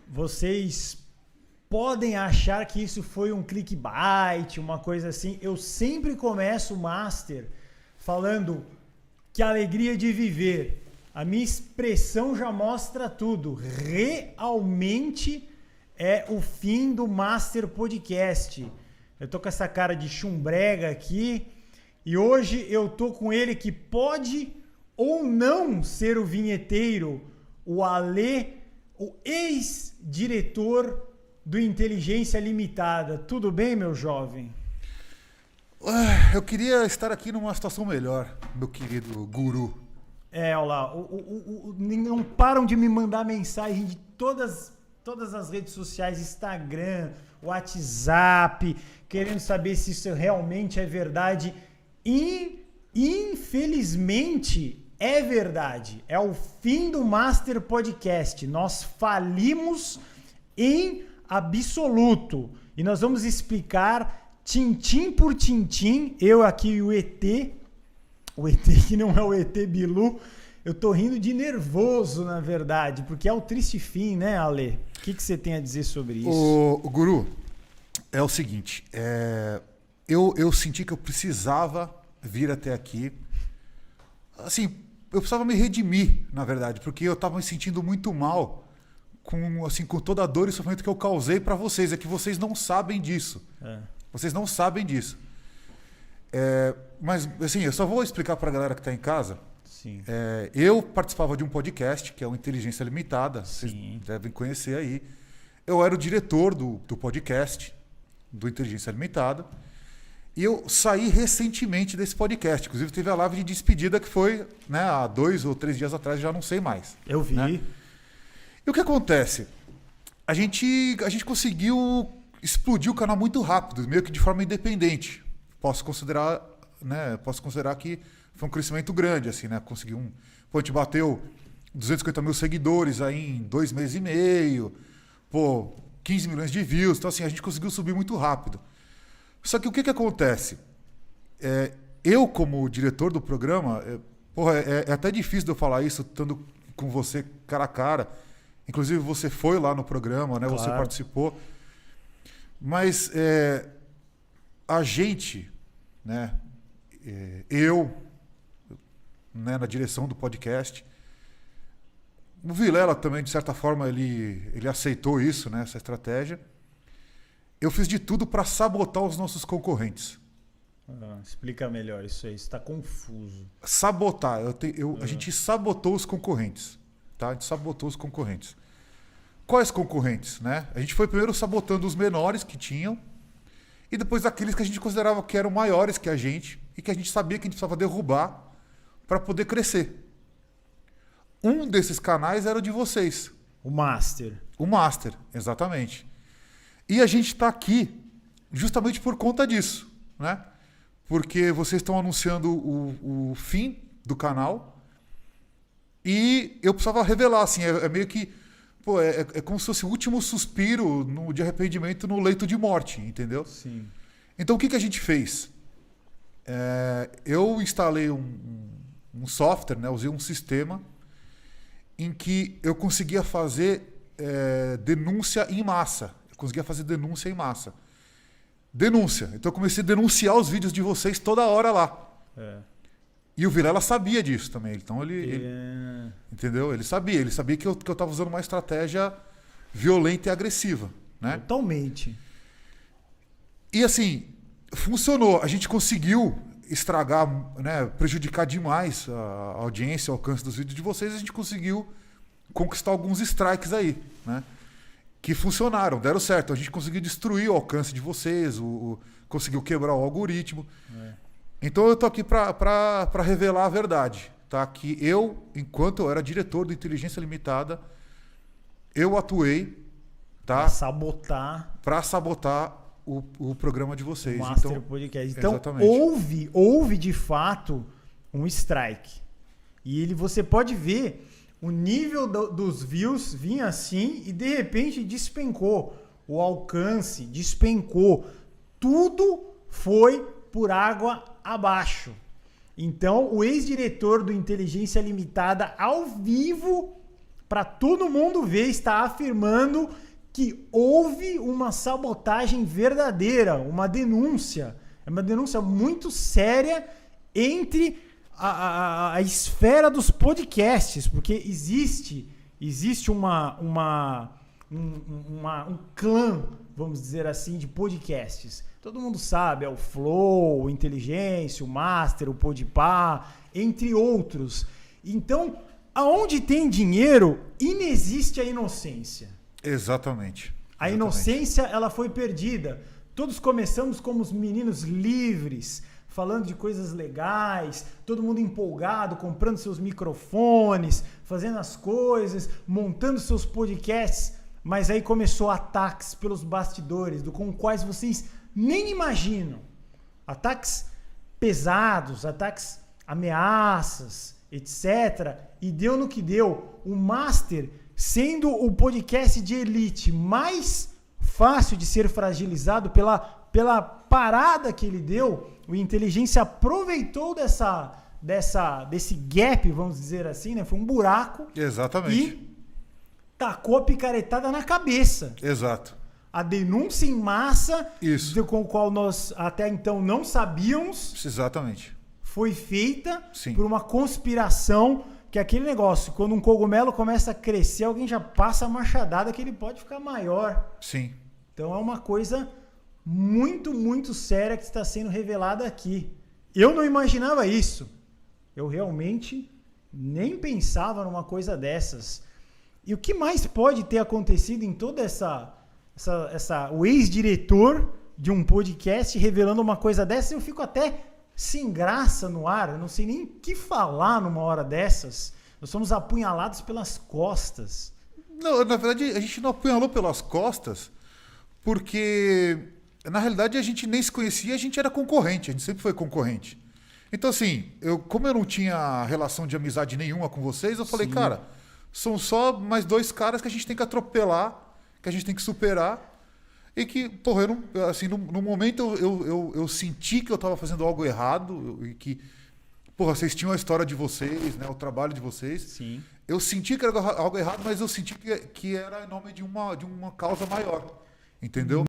vocês podem achar que isso foi um clickbait, uma coisa assim. Eu sempre começo o Master falando que a alegria de viver. A minha expressão já mostra tudo. Realmente é o fim do Master Podcast. Eu tô com essa cara de chumbrega aqui e hoje eu tô com ele que pode ou não ser o vinheteiro, o Alê, o ex-diretor do Inteligência Limitada. Tudo bem, meu jovem? Eu queria estar aqui numa situação melhor, meu querido guru. Olha lá, não param de me mandar mensagem de todas as redes sociais, Instagram, WhatsApp, querendo saber se isso realmente é verdade. Infelizmente, é verdade. É o fim do Master Podcast. Nós falimos em absoluto. E nós vamos explicar tintim por tintim. Eu aqui e o ET que não é o ET Bilu. Eu tô rindo de nervoso, na verdade, porque é o triste fim, né, Ale? O que você tem a dizer sobre isso? O Guru, é o seguinte, eu senti que eu precisava vir até aqui. Assim, eu precisava me redimir, na verdade, porque eu tava me sentindo muito mal com toda a dor e sofrimento que eu causei para vocês. É que vocês não sabem disso. Vocês não sabem disso. Mas, assim, eu só vou explicar para a galera que está em casa. Sim. Eu participava de um podcast, que é o Inteligência Limitada. Vocês devem conhecer aí. Eu era o diretor do podcast, do Inteligência Limitada. E eu saí recentemente desse podcast. Inclusive, teve a live de despedida que foi, né, há 2 ou 3 dias atrás, já não sei mais. Eu vi. Né? E o que acontece? A gente conseguiu explodir o canal muito rápido, meio que de forma independente. Posso considerar que foi um crescimento grande, assim, né? A gente bateu 250 mil seguidores aí em 2 meses e meio, 15 milhões de views. Então, assim, a gente conseguiu subir muito rápido. Só que o que acontece? Eu, como diretor do programa, é até difícil de eu falar isso estando com você cara a cara. Inclusive, você foi lá no programa, né? Claro. Você participou. Mas a gente, né? Né, na direção do podcast, o Vilela também, de certa forma, ele aceitou isso, né? Essa estratégia. Eu fiz de tudo para sabotar os nossos concorrentes. Explica melhor isso aí, está confuso. Sabotar. A gente sabotou os concorrentes. Tá? A gente sabotou os concorrentes. Quais concorrentes? Né? A gente foi primeiro sabotando os menores que tinham e depois aqueles que a gente considerava que eram maiores que a gente e que a gente sabia que a gente precisava derrubar para poder crescer. Um desses canais era o de vocês. O Master. O Master, exatamente. E a gente está aqui justamente por conta disso, né? Porque vocês estão anunciando o fim do canal e eu precisava revelar, assim, meio que, é como se fosse o último suspiro de arrependimento no leito de morte, entendeu? Sim. Então o que a gente fez? Eu instalei um software, né? Usei um sistema em que eu conseguia fazer denúncia em massa. Denúncia. Então eu comecei a denunciar os vídeos de vocês toda hora lá. E o Vilela sabia disso também. Então ele entendeu? Ele sabia que eu estava usando uma estratégia violenta e agressiva, né? Totalmente. E assim, funcionou. A gente conseguiu estragar, né, prejudicar demais a audiência, o alcance dos vídeos de vocês. A gente conseguiu conquistar alguns strikes aí, né? Que funcionaram, deram certo. A gente conseguiu destruir o alcance de vocês, conseguiu quebrar o algoritmo. Então eu tô aqui para revelar a verdade, tá? Que enquanto eu era diretor do Inteligência Limitada, eu atuei, tá? Para sabotar o programa de vocês. O Master Podcast. Então exatamente. houve de fato um strike. E você pode ver o nível dos views vinha assim e de repente despencou. O alcance despencou. Tudo foi por água abaixo. Então, o ex-diretor do Inteligência Limitada, ao vivo, para todo mundo ver, está afirmando que houve uma sabotagem verdadeira, uma denúncia. É uma denúncia muito séria entre a esfera dos podcasts, porque existe um clã, vamos dizer assim, de podcasts. Todo mundo sabe, é o Flow, o Inteligência, o Master, o Podpah, entre outros. Então, aonde tem dinheiro, inexiste a inocência. Exatamente. A inocência, ela foi perdida. Todos começamos como os meninos livres, falando de coisas legais, todo mundo empolgado, comprando seus microfones, fazendo as coisas, montando seus podcasts, mas aí começou ataques pelos bastidores, com quais vocês nem imaginam. Ataques pesados, ataques, ameaças, etc. E deu no que deu. O Master, sendo o podcast de elite mais fácil de ser fragilizado pela parada que ele deu, o Inteligência aproveitou desse gap, vamos dizer assim, né? Foi um buraco. Exatamente. E tacou a picaretada na cabeça. Exato. A denúncia em massa, Isso. com o qual nós até então não sabíamos, Exatamente. foi feita Sim. por uma conspiração, que é aquele negócio, quando um cogumelo começa a crescer, alguém já passa a machadada que ele pode ficar maior. Sim. Então é uma coisa muito, muito séria que está sendo revelada aqui. Eu não imaginava isso. Eu realmente nem pensava numa coisa dessas. E o que mais pode ter acontecido em toda o ex-diretor de um podcast revelando uma coisa dessa? Eu fico até sem graça no ar. Eu não sei nem o que falar numa hora dessas. Nós somos apunhalados pelas costas. Não, na verdade, a gente não apunhalou pelas costas, porque, na realidade, a gente nem se conhecia, a gente era concorrente, a gente sempre foi concorrente. Então, assim, como eu não tinha relação de amizade nenhuma com vocês, eu falei, cara, são só mais dois caras que a gente tem que atropelar, que a gente tem que superar, e que, porra, eu não, assim, no momento eu senti que eu estava fazendo algo errado, e que, porra, vocês tinham a história de vocês, né, o trabalho de vocês. Sim. Eu senti que era algo errado, mas eu senti que era em nome de uma causa maior. Entendeu?